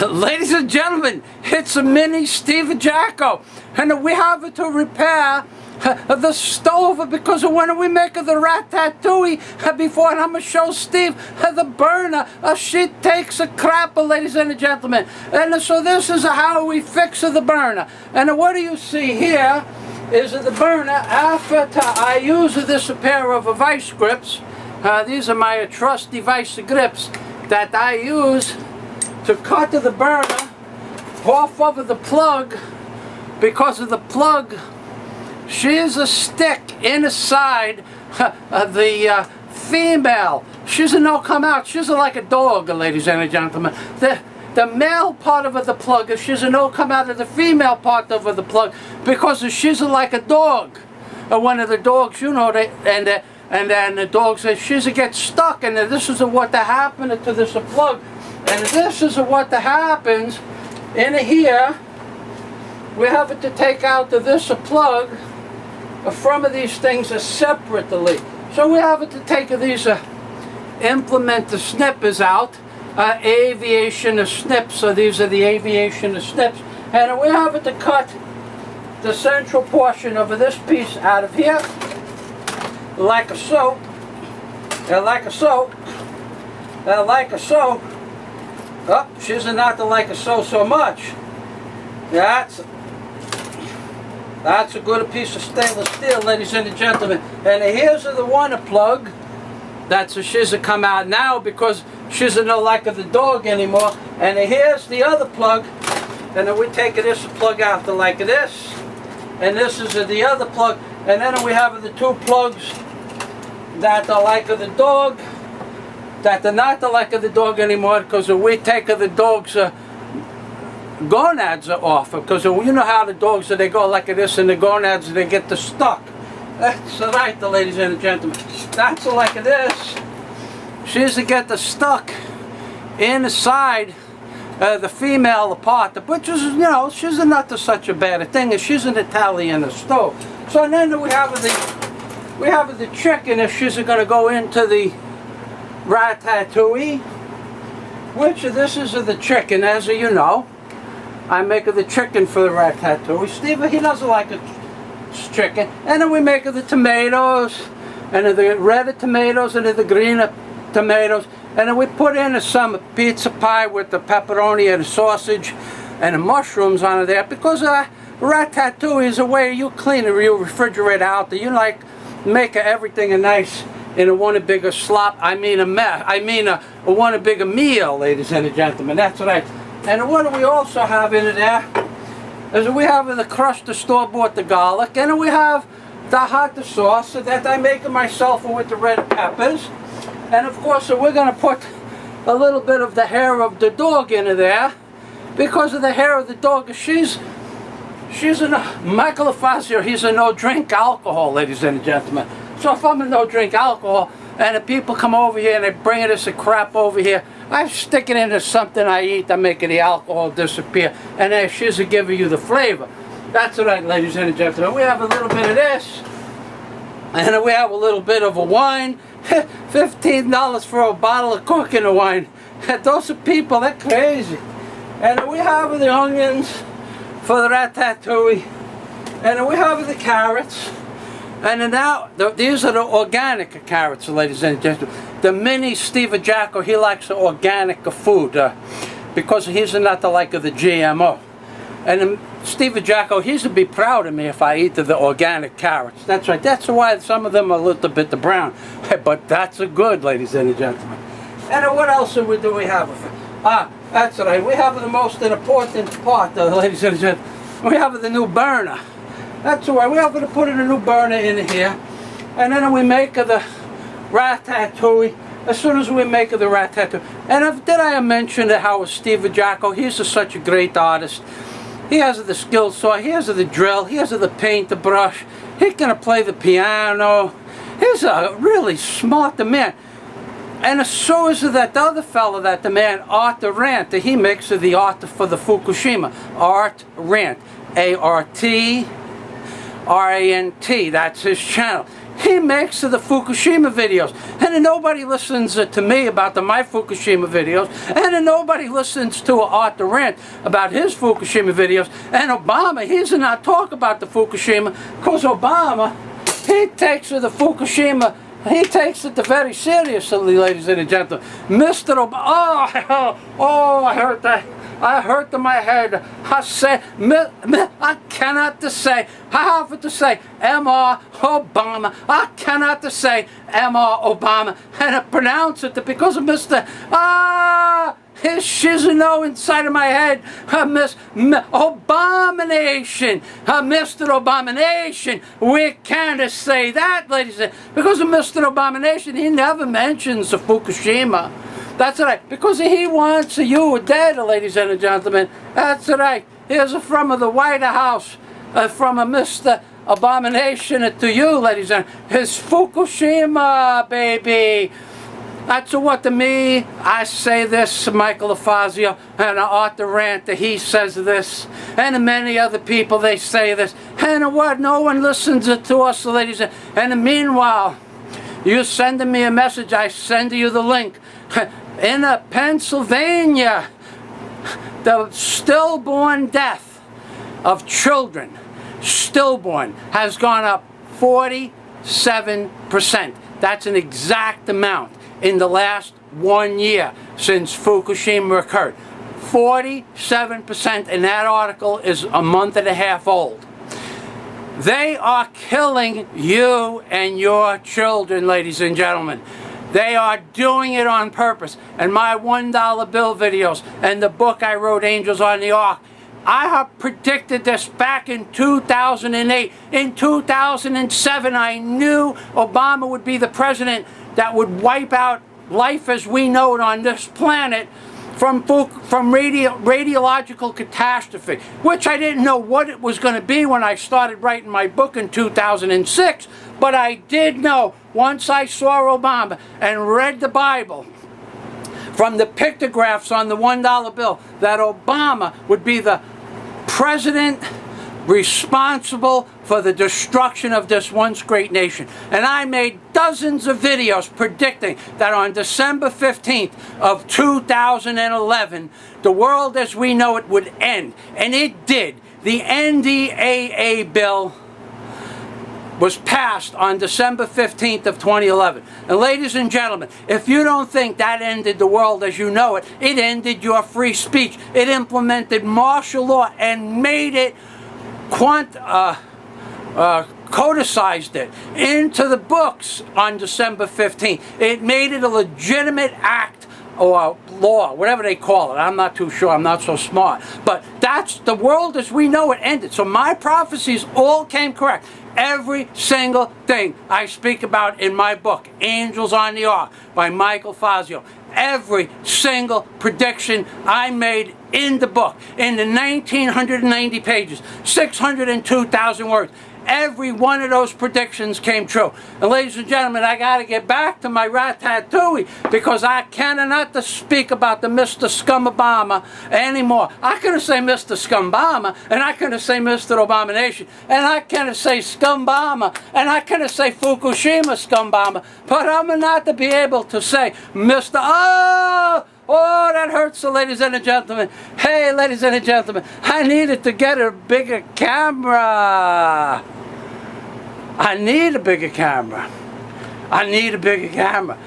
Ladies and gentlemen, it's a Mini-Steviejacko, and we have it to repair the stove because when we make the ratatouille before, and I'm going to show Steve the burner, she takes a crap, ladies and gentlemen. And so this is how we fix the burner. And what do you see here is the burner after I use this pair of vice grips. These are my trusty vice grips that I use to cut the burner off of the plug, because of the plug, she's a stick inside the female. She's a no come out. She's like a dog, ladies and gentlemen. The male part of the plug, she's a no come out of the female part of the plug, because she's like a dog. One of the dogs, you know, and then the dog says she's gets stuck, and this is what happened to this plug. And this is what happens in here. We have to take out this plug from these things separately. So we have to take these implement snippers out, aviation snips. So these are the aviation snips, and we have to cut the central portion of this piece out of here, like so, and like so, and like so. Oh, she's not like so much. That's a good piece of stainless steel, ladies and gentlemen. And here's the one plug that's she's come out now, because she's not like the dog anymore. And here's the other plug, and then we take this plug out like this, and this is the other plug. And then we have the two plugs that are like the dog, that are not like the dog anymore, because we take the dog's gonads off, because you know how the dogs, they go like this, and the gonads, they get stuck. That's right, ladies and gentlemen. That's like this. She's to get stuck inside the female part, which is, you know, she's not such a bad thing. She's an Italian stove. So then we have the chicken. If she's going to go into the ratatouille, which this is the chicken, as you know. I make the chicken for the ratatouille. Steve, he doesn't like the chicken. And then we make the tomatoes, and the red tomatoes, and the green tomatoes. And then we put in some pizza pie with the pepperoni and the sausage and the mushrooms on there, because ratatouille is a way you clean it, you refrigerate out. You like make everything nice in one bigger slop. I mean a mess. I mean one bigger meal, ladies and gentlemen. That's right. And what do we also have in there is we have the crushed store-bought the garlic, and we have the hot sauce that I make myself with the red peppers. And of course we're going to put a little bit of the hair of the dog in there, because of the hair of the dog. She's Michael Faaz, he's a no drink alcohol, ladies and gentlemen. So if I'm a no drink alcohol, and the people come over here and they bring this crap over here, I stick it into something I eat, I make the alcohol disappear, and then she's giving you the flavor. That's right, ladies and gentlemen. We have a little bit of this, and then we have a little bit of a wine. $15 for a bottle of cooking wine. Those are people, they're crazy. And we have the onions for the ratatouille, and we have the carrots. And now, these are the organic carrots, ladies and gentlemen. The Mini-Steviejacko, he likes the organic food, because he's not like the GMO. And the Steviejacko, he's to be proud of me if I eat the organic carrots. That's right. That's why some of them are a little bit brown. But that's good, ladies and gentlemen. And what else do we have? That's right. We have the most important part, ladies and gentlemen. We have the new burner. That's why we have to put in a new burner in here, and then we make the ratatouille. As soon as we make the ratatouille, and did I mention how Steviejacko, he's such a great artist. He has the skill saw, he has the drill, he has the paintbrush, he can play the piano. He's a really smart man. And so is that other fellow, that the man Art Rant, he makes the art for the Fukushima. Art Rant, ART. RANT, that's his channel. he makes the Fukushima videos. And then nobody listens to me about my Fukushima videos. And then nobody listens to Arthur Rant about his Fukushima videos. And Obama, he does not talk about the Fukushima, because Obama, he takes the Fukushima, he takes it very seriously, ladies and gentlemen. Mr. Obama, oh, I heard that. I hurt my head. I say, I cannot say. I have to say, M.R. Obama. I cannot say M.R. Obama and I pronounce it because of Mr. His shizano inside of my head. Miss Abomination. Mr. Abomination. We can't say that, ladies and gentlemen, because of Mr. Abomination. He never mentions the Fukushima. That's right, because he wants you dead, ladies and gentlemen. That's right. Here's from the White House, from a Mr. Abomination to you, ladies and gentlemen. His Fukushima, baby. That's what to me, I say this, Michael Fazio, and Arthur Rant, he says this, and many other people, they say this. And what? No one listens to us, ladies and gentlemen. And meanwhile, you send me a message, I send you the link. In Pennsylvania, the stillborn death of children, stillborn, has gone up 47%. That's an exact amount in the last 1 year since Fukushima occurred. 47%, and that article is a month and a half old. They are killing you and your children, ladies and gentlemen. They are doing it on purpose. And my $1 bill videos and the book I wrote, Angels on the Ark, I have predicted this back in 2008. In 2007, I knew Obama would be the president that would wipe out life as we know it on this planet from radiological catastrophe, which I didn't know what it was going to be when I started writing my book in 2006, but I did know once I saw Obama and read the Bible from the pictographs on the $1 bill that Obama would be the president responsible for the destruction of this once great nation. And I made dozens of videos predicting that on December 15th of 2011, the world as we know it would end. And it did. The NDAA bill was passed on December 15th of 2011. And ladies and gentlemen, if you don't think that ended the world as you know it, it ended your free speech. It implemented martial law and made it codicized it into the books on December 15th. It made it a legitimate act or law, whatever they call it. I'm not too sure. I'm not so smart. But that's the world as we know it ended. So my prophecies all came correct. Every single thing I speak about in my book, Angels on the Ark by Michael Fazio. Every single prediction I made in the book, in the 1,990 pages, 602,000 words. Every one of those predictions came true. And ladies and gentlemen, I got to get back to my Ratatouille because I cannot speak about the Mr. Scumobama anymore. I couldn't say Mr. Scumbama, and I couldn't say Mr. Abomination, and I couldn't say Scumbama, and I couldn't say Fukushima Scumbama, but I'm not to be able to say Mr. Oh, that hurts, so ladies and gentlemen. Hey, ladies and gentlemen, I needed to get a bigger camera. I need a bigger camera. I need a bigger camera.